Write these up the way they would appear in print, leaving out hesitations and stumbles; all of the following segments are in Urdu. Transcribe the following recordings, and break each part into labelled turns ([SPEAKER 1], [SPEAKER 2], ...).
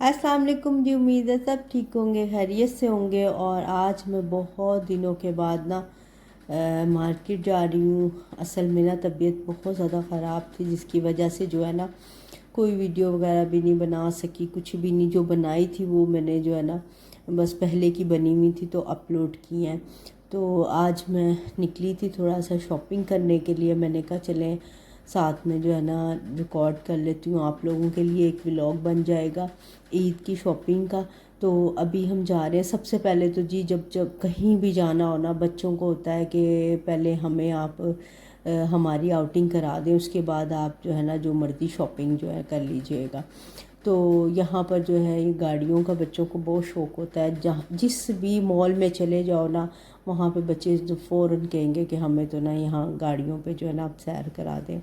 [SPEAKER 1] السلام علیکم جی، امید ہے سب ٹھیک ہوں گے، خیریت سے ہوں گے۔ اور آج میں بہت دنوں کے بعد نا مارکیٹ جا رہی ہوں۔ اصل میں نا طبیعت بہت زیادہ خراب تھی، جس کی وجہ سے جو ہے نا کوئی ویڈیو وغیرہ بھی نہیں بنا سکی، کچھ بھی نہیں۔ جو بنائی تھی وہ میں نے جو ہے نا بس پہلے کی بنی ہوئی تھی تو اپلوڈ کی ہیں۔ تو آج میں نکلی تھی تھوڑا سا شاپنگ کرنے کے لیے، میں نے کہا چلیں ساتھ میں جو ہے نا ریکارڈ کر لیتی ہوں، آپ لوگوں کے لیے ایک ولاگ بن جائے گا عید کی شاپنگ کا۔ تو ابھی ہم جا رہے ہیں۔ سب سے پہلے تو جی جب کہیں بھی جانا ہونا بچوں کو ہوتا ہے کہ پہلے ہمیں آپ ہماری آؤٹنگ کرا دیں، اس کے بعد آپ جو ہے نا جو مرضی شاپنگ جو ہے کر لیجئے گا۔ تو یہاں پر جو ہے یہ گاڑیوں کا بچوں کو بہت شوق ہوتا ہے، جس بھی مال میں چلے جاؤ نا وہاں پہ بچے فوراً کہیں گے کہ ہمیں تو نا یہاں گاڑیوں پہ جو ہے نا آپ سیر کرا دیں۔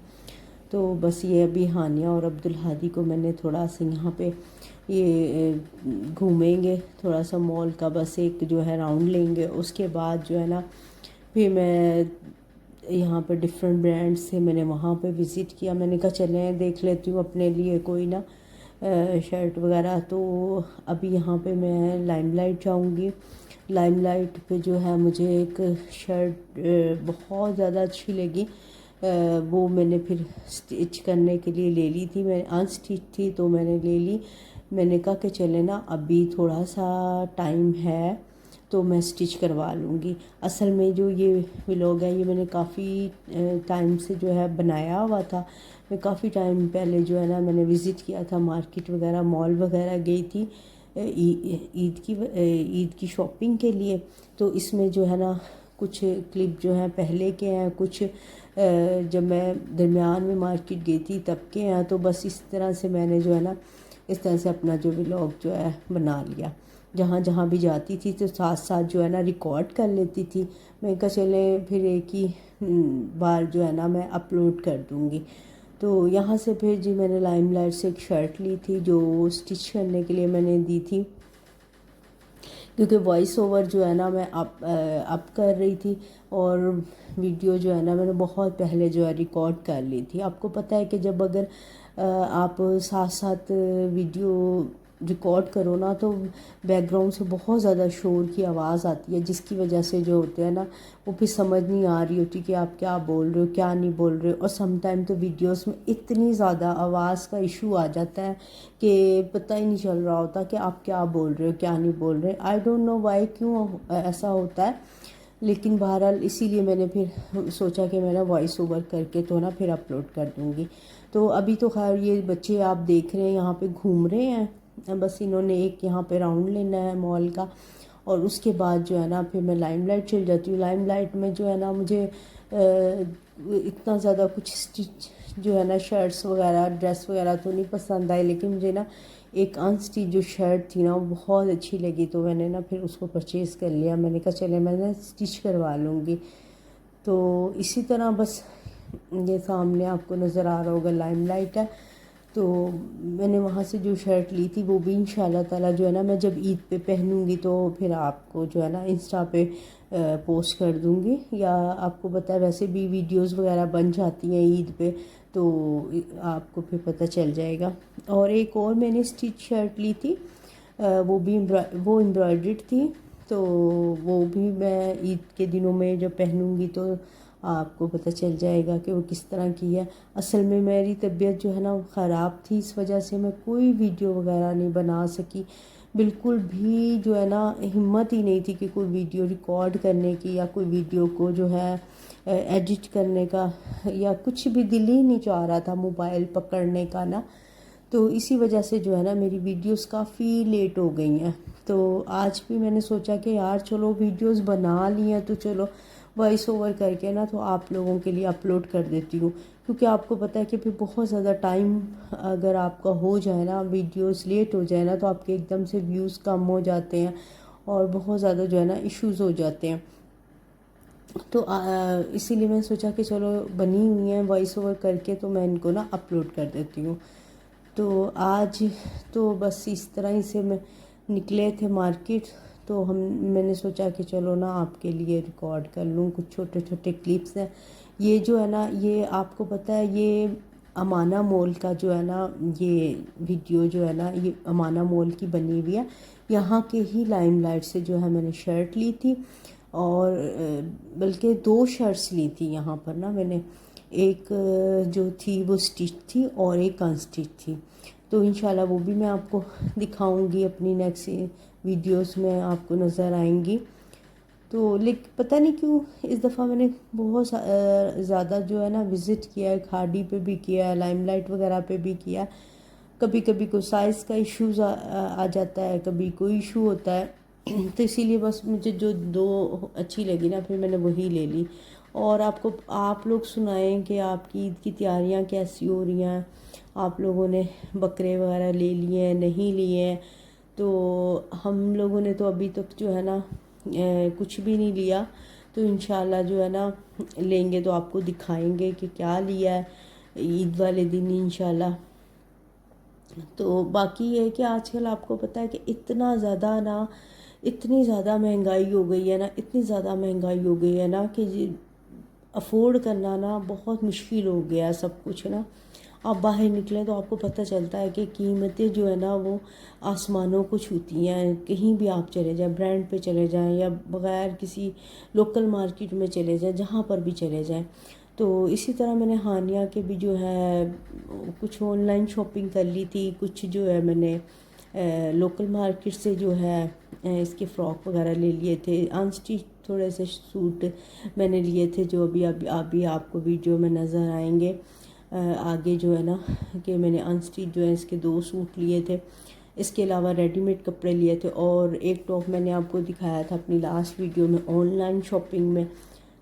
[SPEAKER 1] تو بس یہ ابھی ہانیہ اور عبدالہادی کو میں نے تھوڑا سا یہاں پہ یہ گھومیں گے تھوڑا سا مال کا، بس ایک جو ہے راؤنڈ لیں گے۔ اس کے بعد جو ہے نا پھر میں یہاں پہ ڈفرینٹ برانڈ سے میں نے وہاں پہ وزٹ کیا۔ میں نے کہا چلیں دیکھ لیتی ہوں اپنے لیے کوئی نا شرٹ وغیرہ۔ تو ابھی یہاں پہ میں لائم لائٹ جاؤں گی۔ لائم لائٹ پہ جو ہے مجھے ایک شرٹ بہت زیادہ اچھی لگی، وہ میں نے پھر اسٹچ کرنے کے لیے لے لی تھی، میں ان اسٹچ تھی تو میں نے لے لی۔ میں نے کہا کہ چلے نا ابھی تھوڑا سا ٹائم ہے تو میں اسٹچ کروا لوں گی۔ اصل میں جو یہ ولاگ ہے یہ میں نے کافی ٹائم سے جو ہے بنایا ہوا تھا۔ میں کافی ٹائم پہلے جو ہے نا میں نے وزٹ کیا تھا مارکیٹ وغیرہ، مال وغیرہ گئی تھی عید کی شاپنگ کے لیے۔ تو اس میں جو ہے نا کچھ کلپ جو ہیں پہلے کے ہیں، کچھ جب میں درمیان میں مارکیٹ گئی تھی تب کے ہیں۔ تو بس اس طرح سے میں نے جو ہے نا اس طرح سے اپنا جو ولاگ جو ہے بنا لیا۔ جہاں جہاں بھی جاتی تھی تو ساتھ ساتھ جو ہے نا ریکارڈ کر لیتی تھی۔ میں کہا چلیں پھر ایک ہی بار جو ہے نا میں اپلوڈ کر دوں گی۔ تو یہاں سے پھر جی میں نے لائم لائٹ سے ایک شرٹ لی تھی جو اسٹچ کرنے کے لیے میں نے دی تھی، کیونکہ وائس اوور جو ہے نا میں اپ کر رہی تھی، اور ویڈیو جو ہے نا میں نے بہت پہلے جو ہے ریکارڈ کر لی تھی۔ آپ کو پتہ ہے کہ جب اگر آپ ساتھ ساتھ ویڈیو ریکارڈ کرو نا تو بیک گراؤنڈ سے بہت زیادہ شور کی آواز آتی ہے، جس کی وجہ سے جو ہوتے ہیں نا وہ پھر سمجھ نہیں آ رہی ہوتی کہ آپ کیا بول رہے ہو کیا نہیں بول رہے ہو۔ اور سم ٹائم تو ویڈیوز میں اتنی زیادہ آواز کا ایشو آ جاتا ہے کہ پتہ ہی نہیں چل رہا ہوتا کہ آپ کیا بول رہے ہو کیا نہیں بول رہے۔ آئی ڈونٹ نو وائی کیوں ایسا ہوتا ہے، لیکن بہرحال اسی لیے میں نے پھر سوچا کہ میں نا وائس اوور کر کے تو نا پھر اپلوڈ کر دوں گی۔ تو ابھی تو خیر یہ بچے آپ دیکھ رہے ہیں یہاں پہ گھوم رہے ہیں، بس انہوں نے ایک یہاں پہ راؤنڈ لینا ہے مال کا، اور اس کے بعد جو ہے نا پھر میں لائم لائٹ چل جاتی ہوں۔ لائم لائٹ میں جو ہے نا مجھے اتنا زیادہ کچھ اسٹچ جو ہے نا شرٹس وغیرہ ڈریس وغیرہ تو نہیں پسند آئی، لیکن مجھے نا ایک ان اسٹچ جو شرٹ تھی نا وہ بہت اچھی لگی، تو میں نے نا پھر اس کو پرچیز کر لیا۔ میں نے کہا چلے میں نے اسٹچ کروا لوں گی۔ تو اسی طرح بس یہ سامنے آپ کو نظر آ رہا ہوگا لائم لائٹ ہے۔ تو میں نے وہاں سے جو شرٹ لی تھی وہ بھی انشاءاللہ تعالیٰ جو ہے نا میں جب عید پہ پہنوں گی تو پھر آپ کو جو ہے نا انسٹا پہ پوسٹ کر دوں گی، یا آپ کو پتہ ہے ویسے بھی ویڈیوز وغیرہ بن جاتی ہیں عید پہ تو آپ کو پھر پتہ چل جائے گا۔ اور ایک اور میں نے اسٹچ شرٹ لی تھی، وہ امبرائڈرڈ تھی، تو وہ بھی میں عید کے دنوں میں جب پہنوں گی تو آپ کو پتہ چل جائے گا کہ وہ کس طرح کی ہے۔ اصل میں میری طبیعت جو ہے نا وہ خراب تھی، اس وجہ سے میں کوئی ویڈیو وغیرہ نہیں بنا سکی، بالکل بھی جو ہے نا ہمت ہی نہیں تھی کہ کوئی ویڈیو ریکارڈ کرنے کی یا کوئی ویڈیو کو جو ہے ایڈٹ کرنے کا، یا کچھ بھی دل ہی نہیں چاہ رہا تھا موبائل پکڑنے کا نا۔ تو اسی وجہ سے جو ہے نا میری ویڈیوز کافی لیٹ ہو گئی ہیں۔ تو آج بھی میں نے سوچا کہ یار چلو ویڈیوز بنا لی ہیں تو چلو وائس اوور کر کے نا تو آپ لوگوں کے لیے اپلوڈ کر دیتی ہوں، کیونکہ آپ کو پتہ ہے کہ پھر بہت زیادہ ٹائم اگر آپ کا ہو جائے نا ویڈیوز لیٹ ہو جائے نا تو آپ کے ایک دم سے ویوز کم ہو جاتے ہیں اور بہت زیادہ جو ہے نا ایشوز ہو جاتے ہیں۔ تو اسی لیے میں نے سوچا کہ چلو بنی ہوئی ہیں وائس اوور کر کے تو میں ان کو نا اپلوڈ کر دیتی ہوں۔ تو آج تو بس اس طرح ہی سے میں نکلے تھے مارکیٹ، تو میں نے سوچا کہ چلو نا آپ کے لیے ریکارڈ کر لوں، کچھ چھوٹے چھوٹے کلپس ہیں۔ یہ جو ہے نا یہ آپ کو پتہ ہے یہ امانہ مول کا جو ہے نا یہ ویڈیو جو ہے نا یہ امانہ مول کی بنی ہوئی ہے، یہاں کے ہی لائم لائٹ سے جو ہے میں نے شرٹ لی تھی، اور بلکہ 2 شرٹس لی تھی یہاں پر نا میں نے، ایک جو تھی وہ اسٹچ تھی اور ایک انسٹچ تھی، تو انشاءاللہ وہ بھی میں آپ کو دکھاؤں گی اپنی نیکسٹ ویڈیوز میں آپ کو نظر آئیں گی۔ تو لیکن پتہ نہیں کیوں اس دفعہ میں نے بہت زیادہ جو ہے نا وزٹ کیا ہے، کھاڑی پہ بھی کیا ہے، لائم لائٹ وغیرہ پہ بھی کیا، کبھی کبھی کوئی سائز کا ایشوز آ جاتا ہے، کبھی کوئی ایشو ہوتا ہے، تو اسی لیے بس مجھے جو 2 اچھی لگی نا پھر میں نے وہی لے لی۔ اور آپ لوگ سنائیں کہ آپ کی عید کی تیاریاں کیسی ہو رہی ہیں، آپ لوگوں نے بکرے وغیرہ لے لیے ہیں نہیں لیے ہیں؟ تو ہم لوگوں نے تو ابھی تک جو ہے نا کچھ بھی نہیں لیا، تو انشاءاللہ جو ہے نا لیں گے تو آپ کو دکھائیں گے کہ کیا لیا ہے عید والے دن انشاءاللہ۔ تو باقی یہ ہے کہ آج کل آپ کو پتہ ہے کہ اتنی زیادہ مہنگائی ہو گئی ہے نا، اتنی زیادہ مہنگائی ہو گئی ہے نا کہ افورڈ کرنا نا بہت مشکل ہو گیا ہے سب کچھ نا۔ آپ باہر نکلیں تو آپ کو پتہ چلتا ہے کہ قیمتیں جو ہے نا وہ آسمانوں کو چھوتی ہیں، کہیں بھی آپ چلے جائیں، برانڈ پہ چلے جائیں یا بغیر کسی لوکل مارکیٹ میں چلے جائیں، جہاں پر بھی چلے جائیں۔ تو اسی طرح میں نے ہانیہ کے بھی جو ہے کچھ آن لائن شاپنگ کر لی تھی، کچھ جو ہے میں نے لوکل مارکیٹ سے جو ہے اس کے فراک وغیرہ لے لیے تھے، انسٹچ تھوڑے سے سوٹ میں نے لیے تھے جو ابھی آپ کو ویڈیو میں نظر آئیں گے آگے جو ہے نا، کہ میں نے انسٹچ جو ہے اس کے 2 سوٹ لیے تھے، اس کے علاوہ ریڈی میڈ کپڑے لیے تھے، اور ایک ٹاپ میں نے آپ کو دکھایا تھا اپنی لاسٹ ویڈیو میں آن لائن شاپنگ میں،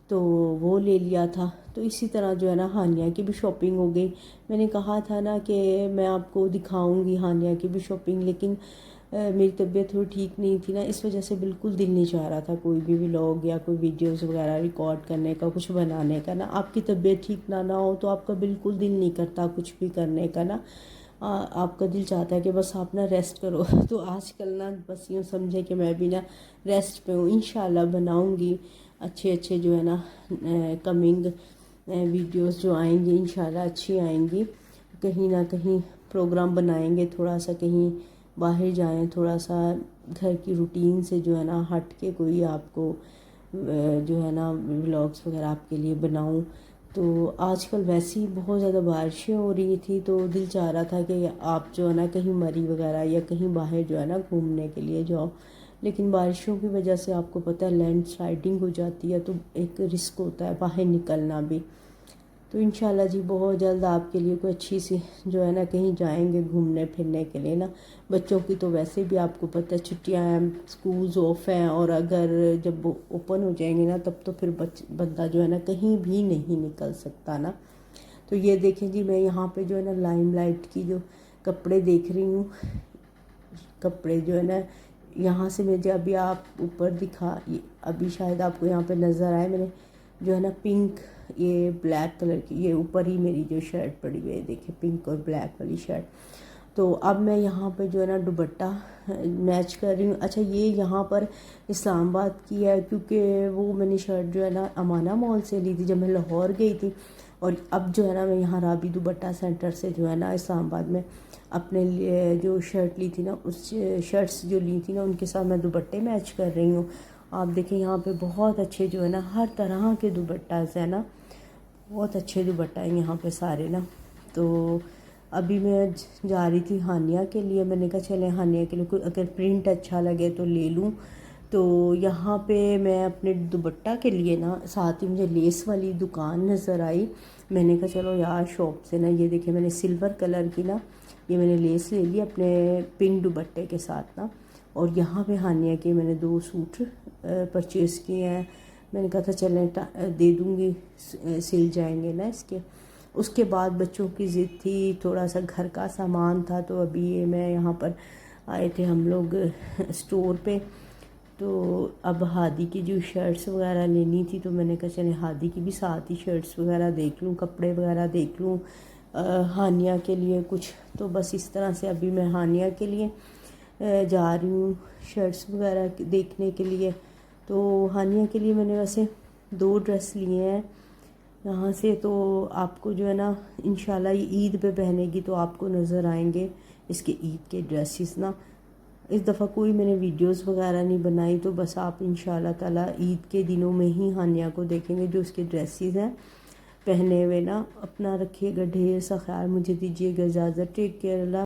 [SPEAKER 1] تو وہ لے لیا تھا۔ تو اسی طرح جو ہے نا ہانیہ کی بھی شاپنگ ہو گئی۔ میں نے کہا تھا نا کہ میں آپ کو دکھاؤں گی ہانیہ کی بھی شاپنگ، لیکن میری طبیعت تھوڑی ٹھیک نہیں تھی نا، اس وجہ سے بالکل دل نہیں چاہ رہا تھا کوئی بھی ولاگ یا کوئی ویڈیوز وغیرہ ریکارڈ کرنے کا، کچھ بنانے کا نا۔ آپ کی طبیعت ٹھیک نہ ہو تو آپ کا بالکل دل نہیں کرتا کچھ بھی کرنے کا نا، آپ کا دل چاہتا ہے کہ بس آپ نا ریسٹ کرو۔ تو آج کل نا بس یوں سمجھے کہ میں بھی نا ریسٹ پہ ہوں، انشاءاللہ بناؤں گی اچھے جو ہے نا کمنگ ویڈیوز جو آئیں گی انشاءاللہ اچھی آئیں گی، کہیں نہ کہیں پروگرام بنائیں گے، تھوڑا سا کہیں باہر جائیں، تھوڑا سا گھر کی روٹین سے جو ہے نا ہٹ کے کوئی آپ کو جو ہے نا ولاگس وغیرہ آپ کے لیے بناؤں۔ تو آج کل ویسے ہی بہت زیادہ بارشیں ہو رہی تھی، تو دل چاہ رہا تھا کہ آپ جو ہے نا کہیں مری وغیرہ یا کہیں باہر جو ہے نا گھومنے کے لیے جاؤ، لیکن بارشوں کی وجہ سے آپ کو پتہ ہے لینڈ سلائڈنگ ہو جاتی ہے، تو ایک رسک ہوتا ہے باہر نکلنا بھی۔ تو انشاءاللہ جی بہت جلد آپ کے لیے کوئی اچھی سی جو ہے نا کہیں جائیں گے گھومنے پھرنے کے لیے نا۔ بچوں کی تو ویسے بھی آپ کو پتہ ہے چھٹیاں ہیں، سکولز آف ہیں، اور اگر جب وہ اوپن ہو جائیں گے نا تب تو پھر بندہ جو ہے نا کہیں بھی نہیں نکل سکتا نا۔ تو یہ دیکھیں جی میں یہاں پہ جو ہے نا لائم لائٹ کی جو کپڑے دیکھ رہی ہوں، کپڑے جو ہے نا یہاں سے مجھے ابھی آپ اوپر ابھی شاید آپ کو یہاں پہ نظر آئے، میں نے جو ہے نا پنک یہ بلیک کلر کی یہ اوپر ہی میری جو شرٹ پڑی ہوئی ہے دیکھیں، پنک اور بلیک والی شرٹ۔ تو اب میں یہاں پہ جو ہے نا دوپٹہ میچ کر رہی ہوں۔ اچھا یہ یہاں پر اسلام آباد کی ہے، کیونکہ وہ میں نے شرٹ جو ہے نا امانہ مال سے لی تھی جب میں لاہور گئی تھی، اور اب جو ہے نا میں یہاں رابی دوپٹہ سینٹر سے جو ہے نا اسلام آباد میں اپنے لیے جو شرٹ لی تھی نا، اس شرٹس جو لی تھی نا ان کے ساتھ میں دوپٹے میچ کر رہی ہوں۔ آپ دیکھیں یہاں پہ بہت اچھے جو ہے نا ہر طرح کے دوپٹاز ہیں نا، بہت اچھے دوپٹہ ہیں یہاں پہ سارے نا۔ تو ابھی میں جا رہی تھی ہانیہ کے لیے، میں نے کہا چلیں ہانیہ کے لیے کوئی اگر پرنٹ اچھا لگے تو لے لوں۔ تو یہاں پہ میں اپنے دوپٹہ کے لیے نا ساتھ ہی مجھے لیس والی دکان نظر آئی، میں نے کہا چلو یار شاپ سے نا یہ دیکھیں میں نے سلور کلر کی نا یہ میں نے لیس لے لی اپنے پنک دوپٹے کے ساتھ نا، اور یہاں پہ ہانیہ کے میں نے 2 سوٹ پرچیز کیے ہیں۔ میں نے کہا تھا چلیں دے دوں گی، سل جائیں گے نا اس کے۔ اس کے بعد بچوں کی ضد تھی، تھوڑا سا گھر کا سامان تھا، تو ابھی یہ میں یہاں پر آئے تھے ہم لوگ اسٹور پہ، تو اب ہادی کی جو شرٹس وغیرہ لینی تھی تو میں نے کہا چلیں ہادی کی بھی ساتھ ہی شرٹس وغیرہ دیکھ لوں، کپڑے وغیرہ دیکھ لوں ہانیہ کے لیے کچھ۔ تو بس اس طرح سے ابھی میں ہانیہ کے لیے جا رہی ہوں شرٹس وغیرہ دیکھنے کے لیے۔ تو ہانیہ کے لیے میں نے ویسے 2 ڈریس لیے ہیں، یہاں سے تو آپ کو جو ہے نا انشاءاللہ یہ عید پہ پہنے گی تو آپ کو نظر آئیں گے اس کے عید کے ڈریسز نا. اس دفعہ کوئی میں نے ویڈیوز وغیرہ نہیں بنائی، تو بس آپ انشاءاللہ تعالیٰ عید کے دنوں میں ہی ہانیہ کو دیکھیں گے جو اس کے ڈریسز ہیں پہنے ہوئے نا. اپنا رکھیے گا ڈھیر سا خیال، مجھے دیجیے گا اجازت. Take care. اللہ